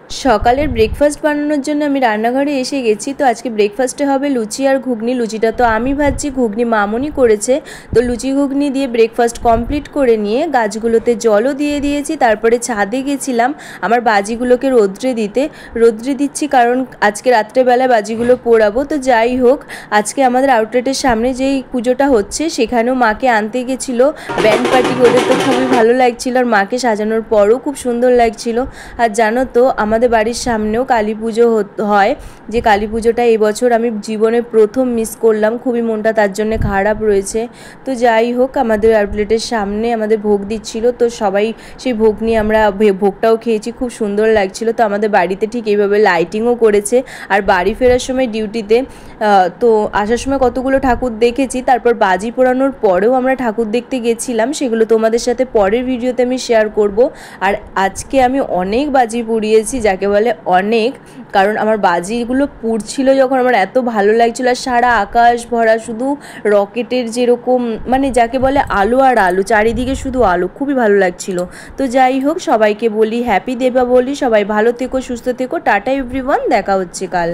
সকালের ব্রেকফাস্ট বানানোর জন্য আমি রান্নাঘরে এসে গেছি। তো আজকে ব্রেকফাস্টে হবে লুচি আর ঘুগনি। লুচিটা তো আমি ভাজছি, ঘুগনি মামুনি করেছে। তো লুচি ঘুগনি দিয়ে ব্রেকফাস্ট কমপ্লিট করে নিয়ে গাছগুলোতে জলও দিয়ে দিয়েছি। তারপরে ছাদে গেছিলাম আমার বাজিগুলোকে রোদ্রে দিচ্ছি, কারণ আজকে রাত্রেবেলা বাজিগুলো পোড়াবো। তো যাই হোক, আজকে আমাদের আউটলেটের সামনে যেই পুজোটা হচ্ছে সেখানেও মাকে আনতে গেছিলো ব্যান্ড পার্টি। ওদের তো খুবই ভালো লাগছিল, আর মাকে সাজানোর পরও খুব সুন্দর লাগছিল। আর জানো তো, আমাদের বাড়ির সামনেও কালী পুজো হয়, যে কালী পুজোটা এবছর আমি জীবনে প্রথম মিস করলাম। খুবই মনটা তার জন্য খারাপ রয়েছে। তো যাই হোক, আমাদের আউটলেটের সামনে আমাদের ভোগ দিচ্ছিল, তো সবাই সেই ভোগ নিয়ে আমরা ভোগটাও খেয়েছি, খুব সুন্দর লাগছিল। তো আমাদের বাড়িতে ঠিক এইভাবে লাইটিংও করেছে। আর বাড়ি ফেরার সময় ডিউটিতে তো আসার সময় কতগুলো ঠাকুর দেখেছি। তারপর বাজি পোড়ানোর পরেও আমরা ঠাকুর দেখতে গেছিলাম, সেগুলো তোমাদের সাথে পরের ভিডিওতে আমি শেয়ার করব। আর আজকে আমি অনেক বাজি পুড়িয়েছি, যাকে বলে অনেক, কারণ আমার বাজিগুলো পুড়ছিল যখন আমার এত ভালো লাগছিল। আর সারা আকাশ ভরা শুধু রকেটের যেরকম, মানে যাকে বলে আলো আর আলো, চারিদিকে শুধু আলো, খুবই ভালো লাগছিল। তো যাই হোক, সবাইকে বলি হ্যাপি দীপাবলি, সবাই ভালো থেকো, সুস্থ থেকো, টাটা এভরিওয়ান, দেখা হচ্ছে কাল।